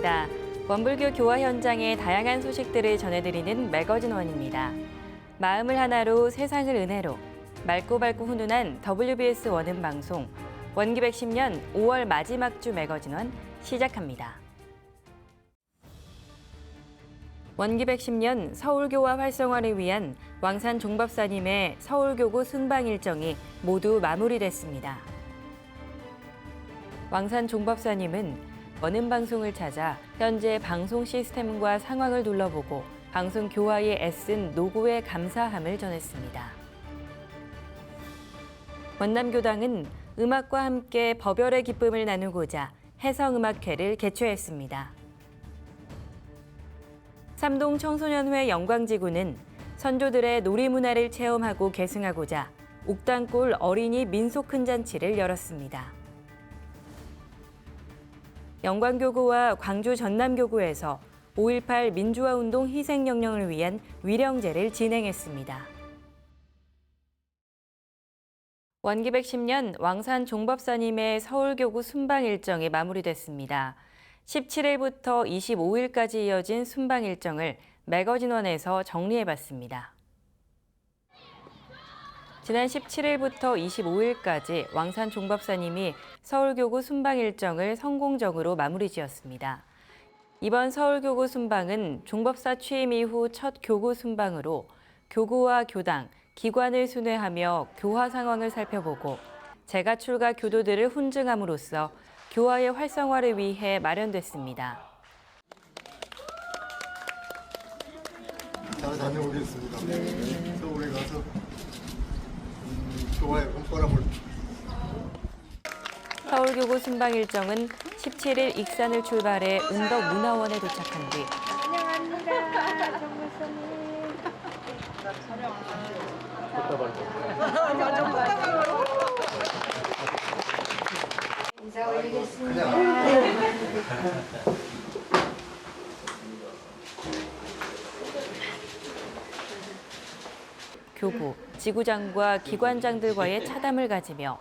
안녕하십니까. 원불교 교화 현장의 다양한 소식들을 전해드리는 매거진원입니다. 마음을 하나로 세상을 은혜로 맑고 밝고 훈훈한 WBS 원음 방송 원기 110년 5월 마지막 주 매거진원 시작합니다. 원기 110년 서울교화 활성화를 위한 왕산 종법사님의 서울교구 순방 일정이 모두 마무리됐습니다. 왕산 종법사님은 원음 방송을 찾아 현재 방송 시스템과 상황을 둘러보고 방송 교화에 애쓴 노고에 감사함을 전했습니다. 원남교당은 음악과 함께 법열의 기쁨을 나누고자 해성음악회를 개최했습니다. 삼동 청소년회 영광지구는 선조들의 놀이문화를 체험하고 계승하고자 옥당골 어린이 민속 큰 잔치를 열었습니다. 영광교구와 광주 전남교구에서 5.18 민주화운동 희생영령을 위한 위령제를 진행했습니다. 원기 110년 왕산 종법사님의 서울교구 순방 일정이 마무리됐습니다. 17일부터 25일까지 이어진 순방 일정을 매거진원에서 정리해봤습니다. 지난 17일부터 25일까지 왕산 종법사님이 서울교구 순방 일정을 성공적으로 마무리 지었습니다. 이번 서울교구 순방은 종법사 취임 이후 첫 교구 순방으로 교구와 교당, 기관을 순회하며 교화 상황을 살펴보고 재가 출가 교도들을 훈증함으로써 교화의 활성화를 위해 마련됐습니다. 잘 다녀오겠습니다. 서울에 가서 교화의 손바람을. 서울교구 순방 일정은 17일 익산을 출발해 은덕문화원에 도착한 뒤 안녕합니다. 정무사님. 인사 올리겠습니다. 교구, 지구장과 기관장들과의 차담을 가지며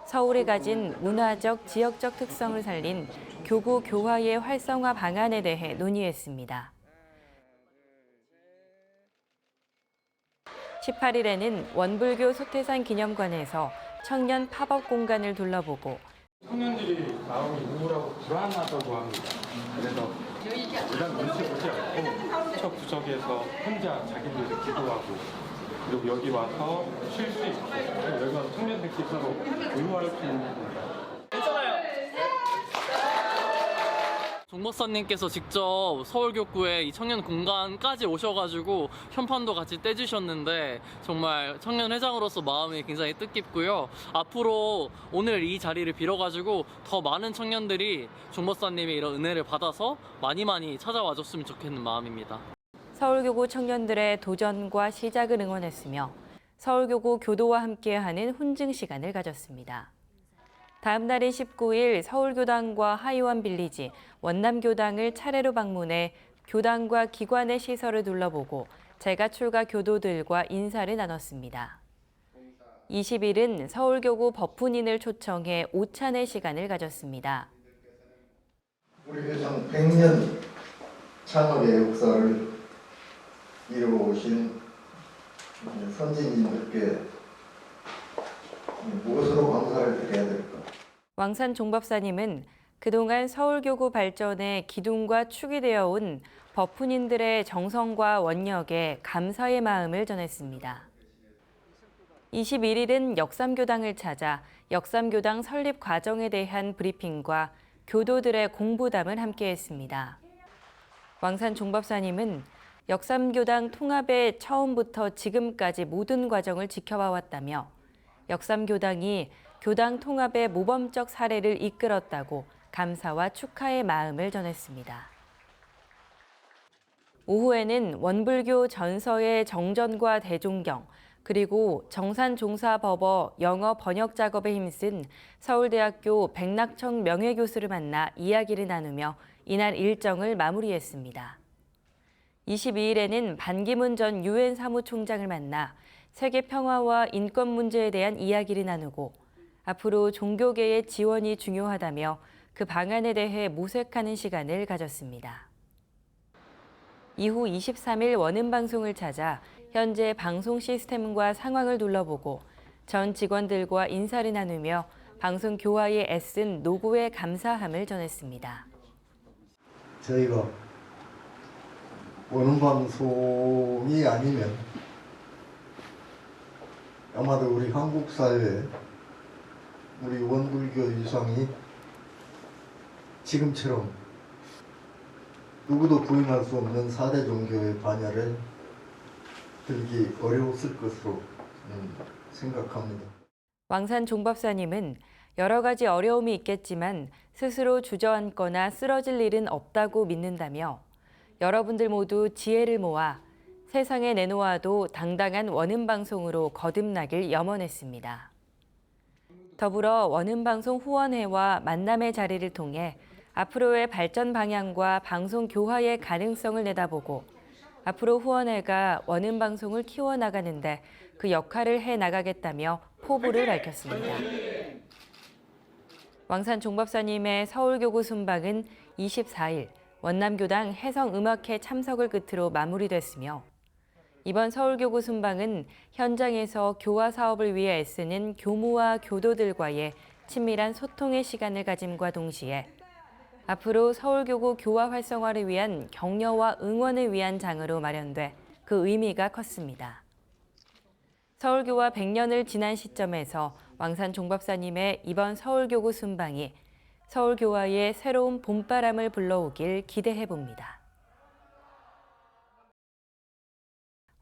서울이 가진 문화적, 지역적 특성을 살린 교구 교화의 활성화 방안에 대해 논의했습니다. 18일에는 원불교 소태산 기념관에서 청년 팝업 공간을 둘러보고 청년들이 마음이 우울하고 불안하다고 합니다. 그래서 일단 눈치 보지 않고 첫 구석에서 혼자 자기들이 기도하고 그리고 여기 와서 쉴 수 있고 여기 와서 청년들끼리 서로 의무할 수 있는 겁니다. 종법사님께서 직접 서울교구에 이 청년 공간까지 오셔가지고 현판도 같이 떼주셨는데 정말 청년회장으로서 마음이 굉장히 뜻깊고요. 앞으로 오늘 이 자리를 빌어가지고 더 많은 청년들이 종법사님의 이런 은혜를 받아서 많이 찾아와줬으면 좋겠는 마음입니다. 서울교구 청년들의 도전과 시작을 응원했으며 서울교구 교도와 함께하는 훈증 시간을 가졌습니다. 다음 날인 19일 서울교당과 하이원 빌리지, 원남교당을 차례로 방문해 교당과 기관의 시설을 둘러보고 재가 출가 교도들과 인사를 나눴습니다. 20일은 서울교구 법훈인을 초청해 오찬의 시간을 가졌습니다. 우리 회장 100년 창업의 역사를 이루어오신 선진님들께 무엇으로 감사를 드려야 될까? 왕산 종법사님은 그동안 서울교구 발전에 기둥과 축이 되어 온 법훈인들의 정성과 원력에 감사의 마음을 전했습니다. 21일은 역삼교당을 찾아 역삼교당 설립 과정에 대한 브리핑과 교도들의 공부담을 함께했습니다. 왕산 종법사님은 역삼교당 통합의 처음부터 지금까지 모든 과정을 지켜봐왔다며 역삼교당이 교당 통합의 모범적 사례를 이끌었다고 감사와 축하의 마음을 전했습니다. 오후에는 원불교 전서의 정전과 대종경, 그리고 정산종사법어 영어 번역 작업에 힘쓴 서울대학교 백낙청 명예교수를 만나 이야기를 나누며 이날 일정을 마무리했습니다. 22일에는 반기문 전 유엔 사무총장을 만나 세계 평화와 인권 문제에 대한 이야기를 나누고 앞으로 종교계의 지원이 중요하다며 그 방안에 대해 모색하는 시간을 가졌습니다. 이후 23일 원음 방송을 찾아 현재 방송 시스템과 상황을 둘러보고 전 직원들과 인사를 나누며 방송 교화에 애쓴 노고에 감사함을 전했습니다. 저희가 원음 방송이 아니면 아마도 우리 한국 사회에 우리 원불교 유상이 지금처럼 누구도 부인할 수 없는 4대 종교의 반열에 들기 어려웠을 것으로 생각합니다. 왕산 종법사님은 여러 가지 어려움이 있겠지만 스스로 주저앉거나 쓰러질 일은 없다고 믿는다며 여러분들 모두 지혜를 모아 세상에 내놓아도 당당한 원음방송으로 거듭나길 염원했습니다. 더불어 원음방송 후원회와 만남의 자리를 통해 앞으로의 발전 방향과 방송 교화의 가능성을 내다보고 앞으로 후원회가 원음방송을 키워나가는데 그 역할을 해나가겠다며 포부를 밝혔습니다. 왕산 종법사님의 서울교구 순방은 24일 원남교당 해성음악회 참석을 끝으로 마무리됐으며 이번 서울교구 순방은 현장에서 교화 사업을 위해 애쓰는 교무와 교도들과의 친밀한 소통의 시간을 가짐과 동시에 앞으로 서울교구 교화 활성화를 위한 격려와 응원을 위한 장으로 마련돼 그 의미가 컸습니다. 서울교화 100년을 지난 시점에서 왕산 종법사님의 이번 서울교구 순방이 서울교화의 새로운 봄바람을 불러오길 기대해 봅니다.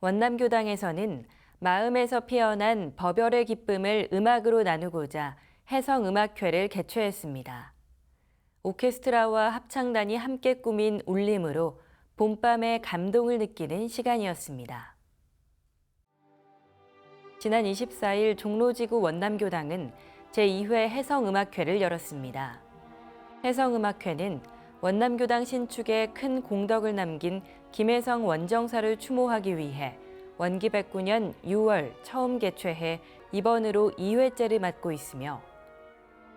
원남교당에서는 마음에서 피어난 법열의 기쁨을 음악으로 나누고자 해성음악회를 개최했습니다. 오케스트라와 합창단이 함께 꾸민 울림으로 봄밤의 감동을 느끼는 시간이었습니다. 지난 24일 종로지구 원남교당은 제2회 해성음악회를 열었습니다. 해성음악회는 원남교당 신축에 큰 공덕을 남긴 김혜성 원정사를 추모하기 위해 원기 109년 6월 처음 개최해 이번으로 2회째를 맡고 있으며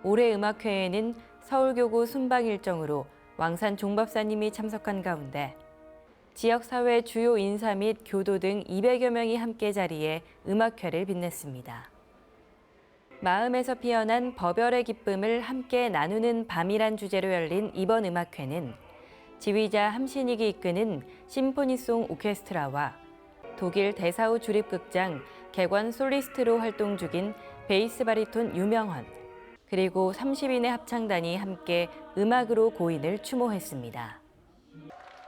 올해 음악회에는 서울교구 순방 일정으로 왕산 종법사님이 참석한 가운데 지역사회 주요 인사 및 교도 등 200여 명이 함께 자리해 음악회를 빛냈습니다. 마음에서 피어난 법열의 기쁨을 함께 나누는 밤이란 주제로 열린 이번 음악회는 지휘자 함신익이 이끄는 심포니송 오케스트라와 독일 대사우 주립극장 객원 솔리스트로 활동 중인 베이스 바리톤 유명헌 그리고 30인의 합창단이 함께 음악으로 고인을 추모했습니다.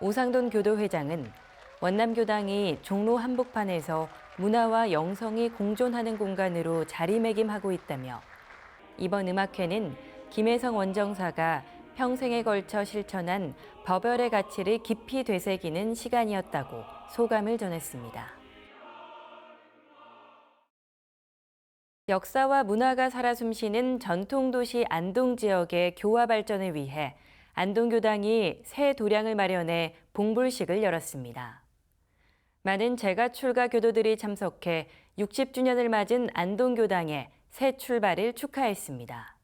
오상돈 교도회장은 원남교당이 종로 한복판에서 문화와 영성이 공존하는 공간으로 자리매김하고 있다며 이번 음악회는 김혜성 원정사가 평생에 걸쳐 실천한 법열의 가치를 깊이 되새기는 시간이었다고 소감을 전했습니다. 역사와 문화가 살아 숨쉬는 전통도시 안동 지역의 교화 발전을 위해 안동교당이 새 도량을 마련해 봉불식을 열었습니다. 많은 재가 출가 교도들이 참석해 60주년을 맞은 안동교당의 새 출발을 축하했습니다.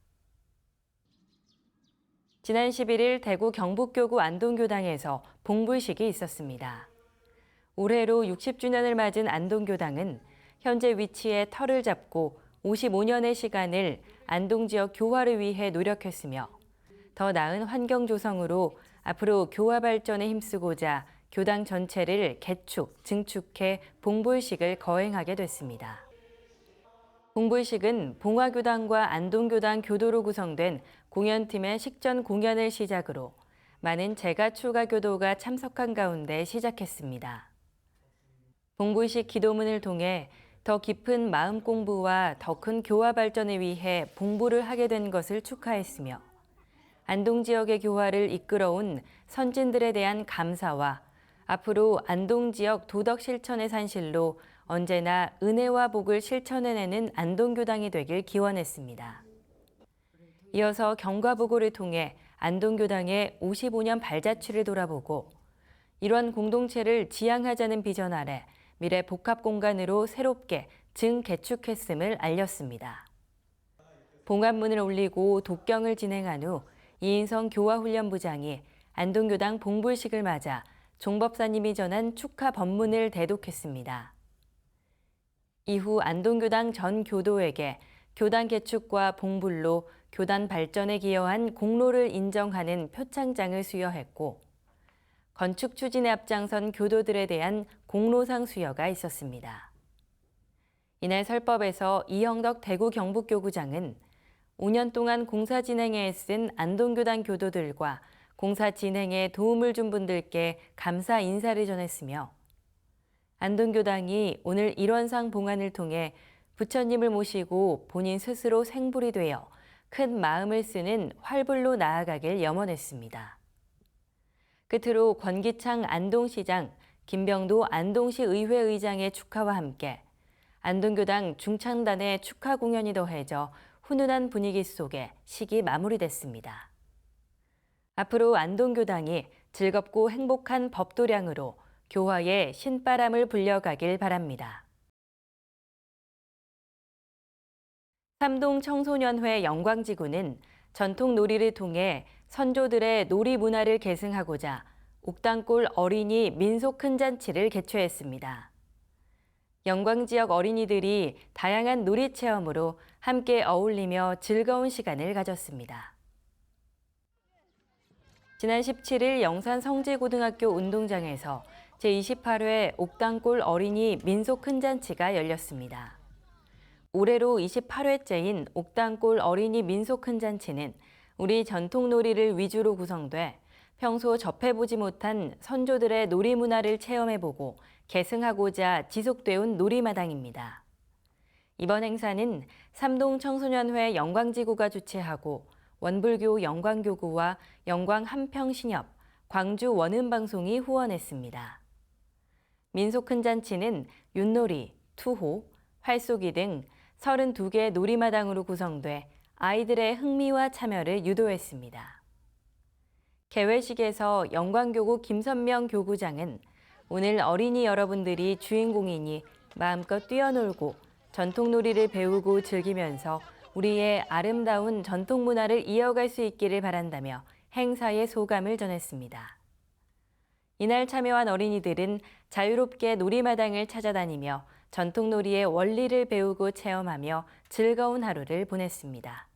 지난 11일 대구 경북교구 안동교당에서 봉불식이 있었습니다. 올해로 60주년을 맞은 안동교당은 현재 위치에 터를 잡고 55년의 시간을 안동 지역 교화를 위해 노력했으며 더 나은 환경 조성으로 앞으로 교화 발전에 힘쓰고자 교당 전체를 개축, 증축해 봉불식을 거행하게 됐습니다. 봉불식은 봉화교당과 안동교당 교도로 구성된 공연팀의 식전 공연을 시작으로 많은 재가 출가 교도가 참석한 가운데 시작했습니다. 봉불식 기도문을 통해 더 깊은 마음 공부와 더 큰 교화 발전을 위해 봉부를 하게 된 것을 축하했으며 안동 지역의 교화를 이끌어온 선진들에 대한 감사와 앞으로 안동 지역 도덕 실천의 산실로 언제나 은혜와 복을 실천해내는 안동교당이 되길 기원했습니다. 이어서 경과보고를 통해 안동교당의 55년 발자취를 돌아보고 이런 공동체를 지향하자는 비전 아래 미래 복합 공간으로 새롭게 증개축했음을 알렸습니다. 봉합문을 올리고 독경을 진행한 후 이인성 교화훈련부장이 안동교당 봉불식을 맞아 종법사님이 전한 축하 법문을 대독했습니다. 이후 안동교당 전 교도에게 교단 개축과 봉불로 교단 발전에 기여한 공로를 인정하는 표창장을 수여했고, 건축 추진에 앞장선 교도들에 대한 공로상 수여가 있었습니다. 이날 설법에서 이형덕 대구 경북교구장은 5년 동안 공사 진행에 애쓴 안동교단 교도들과 공사 진행에 도움을 준 분들께 감사 인사를 전했으며, 안동교당이 오늘 일원상 봉안을 통해 부처님을 모시고 본인 스스로 생불이 되어 큰 마음을 쓰는 활불로 나아가길 염원했습니다. 끝으로 권기창 안동시장, 김병도 안동시 의회 의장의 축하와 함께 안동교당 중창단의 축하 공연이 더해져 훈훈한 분위기 속에 식이 마무리됐습니다. 앞으로 안동교당이 즐겁고 행복한 법도량으로 교화의 신바람을 불려가길 바랍니다. 삼동 청소년회 영광지구는 전통 놀이를 통해 선조들의 놀이 문화를 계승하고자 옥당골 어린이 민속 큰 잔치를 개최했습니다. 영광 지역 어린이들이 다양한 놀이 체험으로 함께 어울리며 즐거운 시간을 가졌습니다. 지난 17일 영산 성지고등학교 운동장에서 제28회 옥당골 어린이 민속 큰 잔치가 열렸습니다. 올해로 28회째인 옥당골 어린이 민속 큰 잔치는 우리 전통 놀이를 위주로 구성돼 평소 접해보지 못한 선조들의 놀이 문화를 체험해보고 계승하고자 지속돼온 놀이마당입니다. 이번 행사는 삼동 청소년회 영광지구가 주최하고 원불교 영광교구와 영광한평신협, 광주 원음방송이 후원했습니다. 민속 큰 잔치는 윷놀이, 투호, 활쏘기 등 32개 놀이마당으로 구성돼 아이들의 흥미와 참여를 유도했습니다. 개회식에서 영광교구 김선명 교구장은 오늘 어린이 여러분들이 주인공이니 마음껏 뛰어놀고 전통놀이를 배우고 즐기면서 우리의 아름다운 전통 문화를 이어갈 수 있기를 바란다며 행사의 소감을 전했습니다. 이날 참여한 어린이들은 자유롭게 놀이마당을 찾아다니며 전통놀이의 원리를 배우고 체험하며 즐거운 하루를 보냈습니다.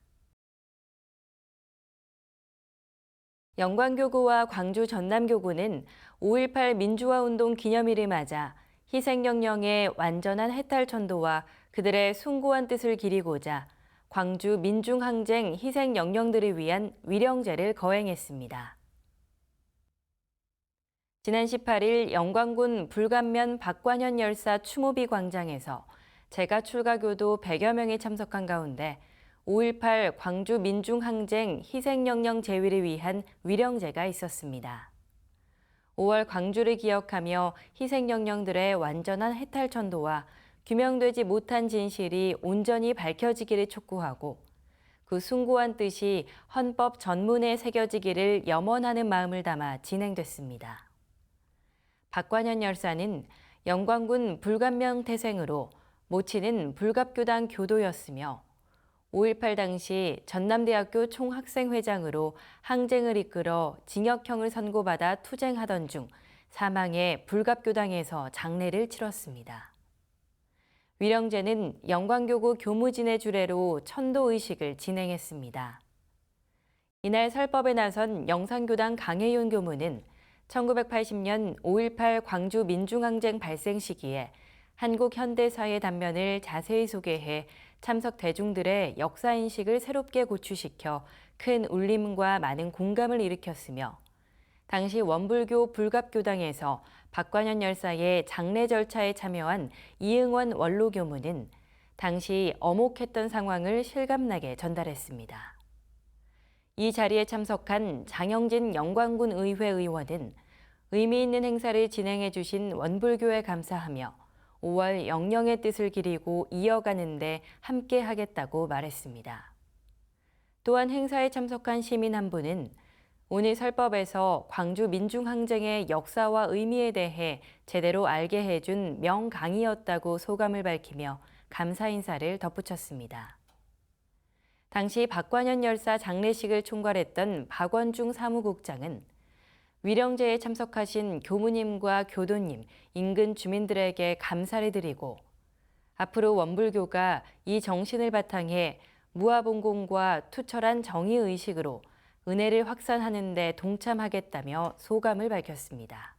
영광교구와 광주 전남교구는 5.18 민주화운동 기념일을 맞아 희생영령의 완전한 해탈천도와 그들의 숭고한 뜻을 기리고자 광주 민중항쟁 희생영령들을 위한 위령제를 거행했습니다. 지난 18일 영광군 불감면 박관현 열사 추모비 광장에서 제가출가교도 100여 명이 참석한 가운데 5.18 광주 민중항쟁 희생영령 제위를 위한 위령제가 있었습니다. 5월 광주를 기억하며 희생영령들의 완전한 해탈천도와 규명되지 못한 진실이 온전히 밝혀지기를 촉구하고 그 숭고한 뜻이 헌법 전문에 새겨지기를 염원하는 마음을 담아 진행됐습니다. 박관현 열사는 영광군 불감면 태생으로 모친은 불갑교당 교도였으며 5.18 당시 전남대학교 총학생회장으로 항쟁을 이끌어 징역형을 선고받아 투쟁하던 중 사망해 불갑교당에서 장례를 치렀습니다. 위령제는 영광교구 교무진의 주례로 천도의식을 진행했습니다. 이날 설법에 나선 영산교당 강혜윤 교무는 1980년 5.18 광주 민중항쟁 발생 시기에 한국 현대사의 단면을 자세히 소개해 참석 대중들의 역사인식을 새롭게 고취시켜 큰 울림과 많은 공감을 일으켰으며 당시 원불교 불갑교당에서 박관현 열사의 장례 절차에 참여한 이응원 원로교무는 당시 엄혹했던 상황을 실감나게 전달했습니다. 이 자리에 참석한 장영진 영광군 의회 의원은 의미 있는 행사를 진행해 주신 원불교에 감사하며 5월 영령의 뜻을 기리고 이어가는 데 함께 하겠다고 말했습니다. 또한 행사에 참석한 시민 한 분은 오늘 설법에서 광주 민중항쟁의 역사와 의미에 대해 제대로 알게 해준 명강의였다고 소감을 밝히며 감사 인사를 덧붙였습니다. 당시 박관현 열사 장례식을 총괄했던 박원중 사무국장은 위령제에 참석하신 교무님과 교도님, 인근 주민들에게 감사를 드리고 앞으로 원불교가 이 정신을 바탕에 무아봉공과 투철한 정의의식으로 은혜를 확산하는 데 동참하겠다며 소감을 밝혔습니다.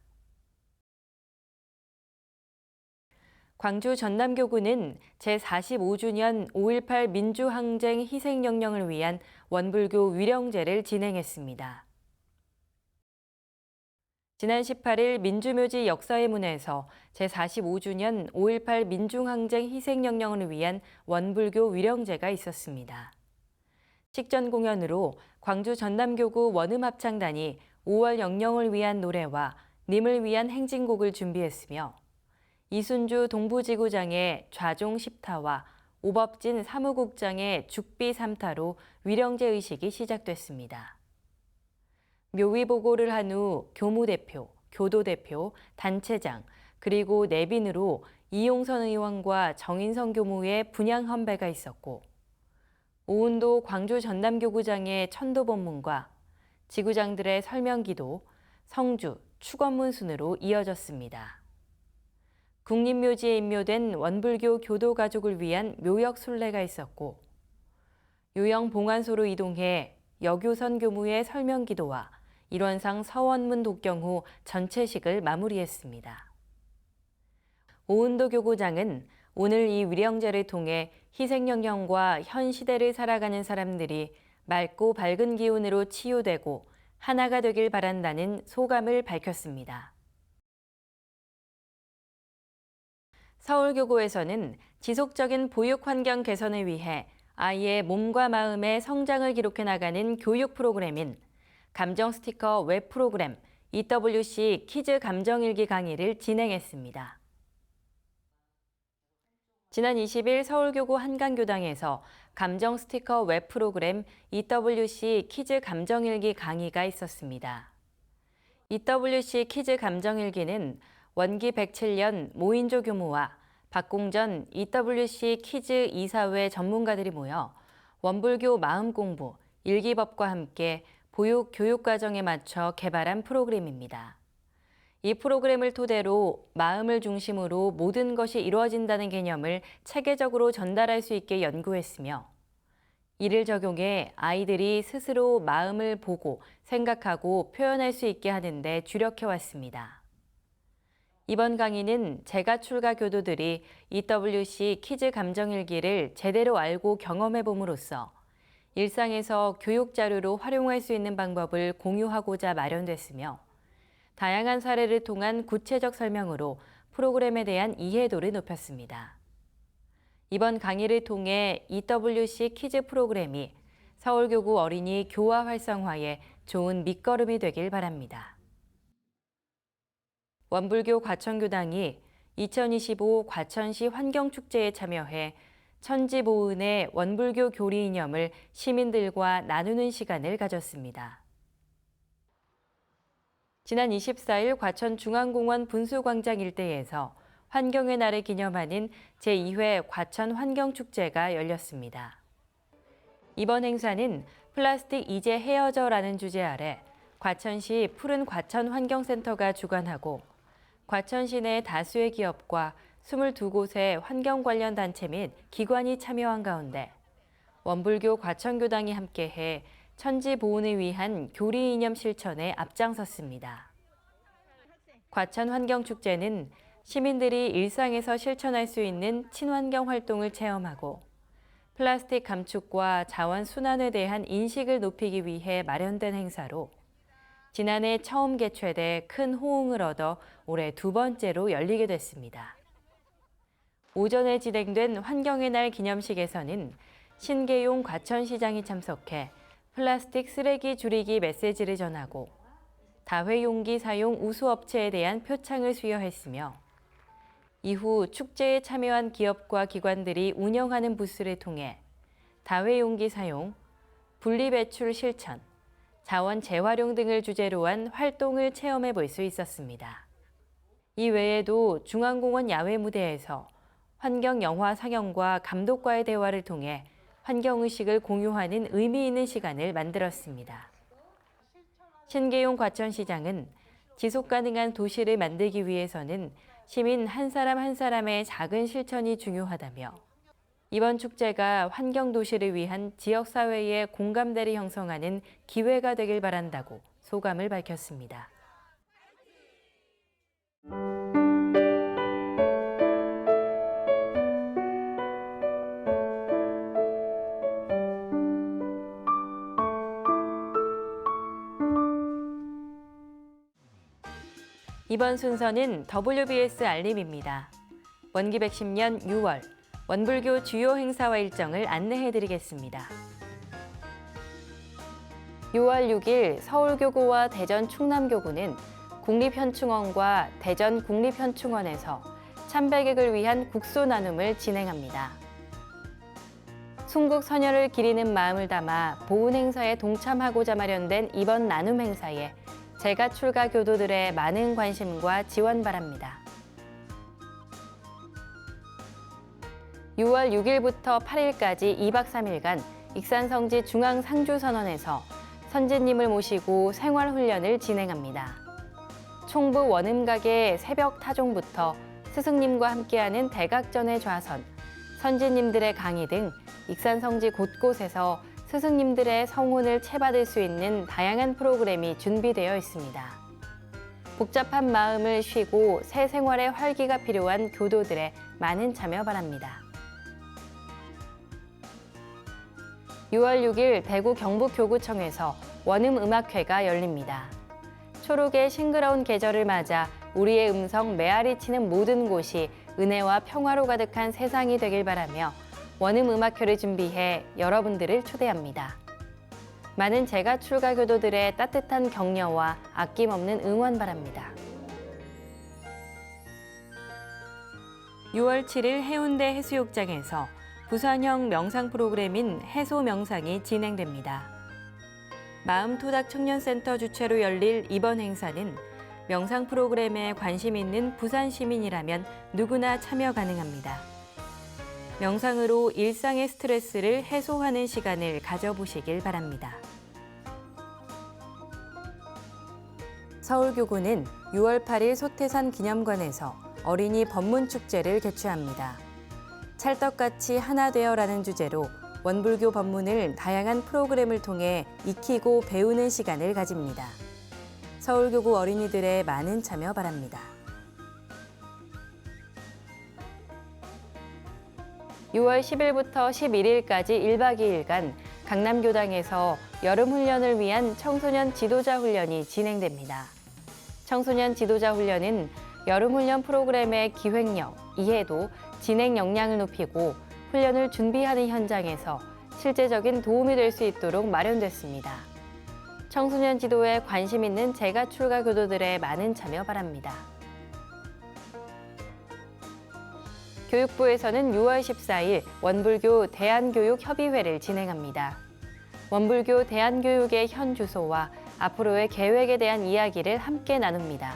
광주 전남교구는 제45주년 5.18 민주항쟁 희생영령을 위한 원불교 위령제를 진행했습니다. 지난 18일 민주묘지 역사의 문에서 제45주년 5.18 민중항쟁 희생영령을 위한 원불교 위령제가 있었습니다. 식전 공연으로 광주 전남교구 원음합창단이 5월 영령을 위한 노래와 님을 위한 행진곡을 준비했으며 이순주 동부지구장의 좌종 10타와 오법진 사무국장의 죽비 3타로 위령제 의식이 시작됐습니다. 묘위 보고를 한 후 교무대표, 교도대표, 단체장, 그리고 내빈으로 이용선 의원과 정인성 교무의 분향 헌배가 있었고 오은도 광주 전남교구장의 천도본문과 지구장들의 설명기도, 성주, 축원문 순으로 이어졌습니다. 국립묘지에 인묘된 원불교 교도 가족을 위한 묘역 순례가 있었고 요영 봉안소로 이동해 여교선 교무의 설명기도와 일원상 서원문 독경 후 전체식을 마무리했습니다. 오은도 교구장은 오늘 이 위령제를 통해 희생영령과 현 시대를 살아가는 사람들이 맑고 밝은 기운으로 치유되고 하나가 되길 바란다는 소감을 밝혔습니다. 서울교구에서는 지속적인 보육 환경 개선을 위해 아이의 몸과 마음의 성장을 기록해 나가는 교육 프로그램인 감정 스티커 웹 프로그램 EWC 키즈 감정일기 강의를 진행했습니다. 지난 20일 서울교구 한강교당에서 감정 스티커 웹 프로그램 EWC 키즈 감정일기 강의가 있었습니다. EWC 키즈 감정일기는 원기 107년 모인조 교무와 박공전 EWC 키즈 이사회 전문가들이 모여 원불교 마음 공부, 일기법과 함께 보육 교육 과정에 맞춰 개발한 프로그램입니다. 이 프로그램을 토대로 마음을 중심으로 모든 것이 이루어진다는 개념을 체계적으로 전달할 수 있게 연구했으며 이를 적용해 아이들이 스스로 마음을 보고 생각하고 표현할 수 있게 하는 데 주력해왔습니다. 이번 강의는 재가 출가 교도들이 EWC 키즈 감정일기를 제대로 알고 경험해 봄으로써 일상에서 교육 자료로 활용할 수 있는 방법을 공유하고자 마련됐으며 다양한 사례를 통한 구체적 설명으로 프로그램에 대한 이해도를 높였습니다. 이번 강의를 통해 EWC 키즈 프로그램이 서울교구 어린이 교화 활성화에 좋은 밑거름이 되길 바랍니다. 원불교 과천교당이 2025 과천시 환경축제에 참여해 천지보은의 원불교 교리 이념을 시민들과 나누는 시간을 가졌습니다. 지난 24일 과천중앙공원 분수광장 일대에서 환경의 날을 기념하는 제2회 과천 환경축제가 열렸습니다. 이번 행사는 플라스틱 이제 헤어져라는 주제 아래 과천시 푸른 과천 환경센터가 주관하고 과천시 내 다수의 기업과 22곳의 환경 관련 단체 및 기관이 참여한 가운데 원불교 과천교당이 함께해 천지 보훈을 위한 교리 이념 실천에 앞장섰습니다. 과천 환경축제는 시민들이 일상에서 실천할 수 있는 친환경 활동을 체험하고 플라스틱 감축과 자원 순환에 대한 인식을 높이기 위해 마련된 행사로 지난해 처음 개최돼 큰 호응을 얻어 올해 두 번째로 열리게 됐습니다. 오전에 진행된 환경의 날 기념식에서는 신계용 과천시장이 참석해 플라스틱 쓰레기 줄이기 메시지를 전하고 다회용기 사용 우수업체에 대한 표창을 수여했으며 이후 축제에 참여한 기업과 기관들이 운영하는 부스를 통해 다회용기 사용, 분리배출 실천, 자원 재활용 등을 주제로 한 활동을 체험해 볼 수 있었습니다. 이 외에도 중앙공원 야외 무대에서 환경 영화 상영과 감독과의 대화를 통해 환경의식을 공유하는 의미 있는 시간을 만들었습니다. 신계용 과천시장은 지속가능한 도시를 만들기 위해서는 시민 한 사람 한 사람의 작은 실천이 중요하다며 이번 축제가 환경도시를 위한 지역사회의 공감대를 형성하는 기회가 되길 바란다고 소감을 밝혔습니다. 이번 순서는 WBS 알림입니다. 원기 110년 6월 원불교 주요 행사와 일정을 안내해드리겠습니다. 6월 6일 서울교구와 대전 충남교구는 국립현충원과 대전 국립현충원에서 참배객을 위한 국소 나눔을 진행합니다. 순국 선열을 기리는 마음을 담아 보훈 행사에 동참하고자 마련된 이번 나눔 행사에 제가 출가 교도들의 많은 관심과 지원 바랍니다. 6월 6일부터 8일까지 2박 3일간 익산성지 중앙상주선원에서 선지님을 모시고 생활훈련을 진행합니다. 총부 원음각의 새벽 타종부터 스승님과 함께하는 대각전의 좌선, 선지님들의 강의 등 익산성지 곳곳에서 스승님들의 성훈을 채받을 수 있는 다양한 프로그램이 준비되어 있습니다. 복잡한 마음을 쉬고 새 생활의 활기가 필요한 교도들의 많은 참여 바랍니다. 6월 6일 대구 경북교구청에서 원음음악회가 열립니다. 초록의 싱그러운 계절을 맞아 우리의 음성 메아리 치는 모든 곳이 은혜와 평화로 가득한 세상이 되길 바라며 원음음악회를 준비해 여러분들을 초대합니다. 많은 제가 출가 교도들의 따뜻한 격려와 아낌없는 응원 바랍니다. 6월 7일 해운대 해수욕장에서 부산형 명상 프로그램인 해소 명상이 진행됩니다. 마음토닥 청년센터 주최로 열릴 이번 행사는 명상 프로그램에 관심 있는 부산 시민이라면 누구나 참여 가능합니다. 명상으로 일상의 스트레스를 해소하는 시간을 가져보시길 바랍니다. 서울교구는 6월 8일 소태산 기념관에서 어린이 법문축제를 개최합니다. 찰떡같이 하나 되어라는 주제로 원불교 법문을 다양한 프로그램을 통해 익히고 배우는 시간을 가집니다. 서울교구 어린이들의 많은 참여 바랍니다. 6월 10일부터 11일까지 1박 2일간 강남교당에서 여름훈련을 위한 청소년 지도자 훈련이 진행됩니다. 청소년 지도자 훈련은 여름훈련 프로그램의 기획력, 이해도, 진행 역량을 높이고 훈련을 준비하는 현장에서 실제적인 도움이 될 수 있도록 마련됐습니다. 청소년 지도에 관심 있는 제가 출가 교도들의 많은 참여 바랍니다. 교육부에서는 6월 14일 원불교 대한교육협의회를 진행합니다. 원불교 대한교육의 현 주소와 앞으로의 계획에 대한 이야기를 함께 나눕니다.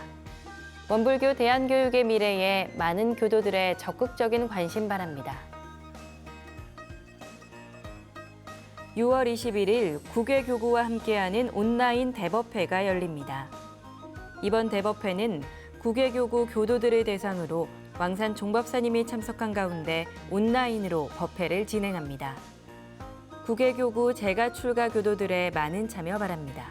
원불교 대한교육의 미래에 많은 교도들의 적극적인 관심 바랍니다. 6월 21일 국외교구와 함께하는 온라인 대법회가 열립니다. 이번 대법회는 국외교구 교도들을 대상으로 왕산 종법사님이 참석한 가운데 온라인으로 법회를 진행합니다. 국외교구 제가 출가 교도들의 많은 참여 바랍니다.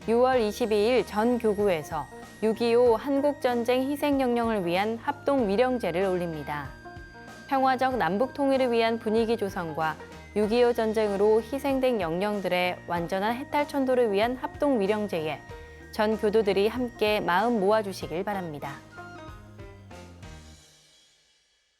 6월 22일 전 교구에서 6.25 한국전쟁 희생영령을 위한 합동위령제를 올립니다. 평화적 남북통일을 위한 분위기 조성과 6.25 전쟁으로 희생된 영령들의 완전한 해탈천도를 위한 합동위령제에 전 교도들이 함께 마음 모아주시길 바랍니다.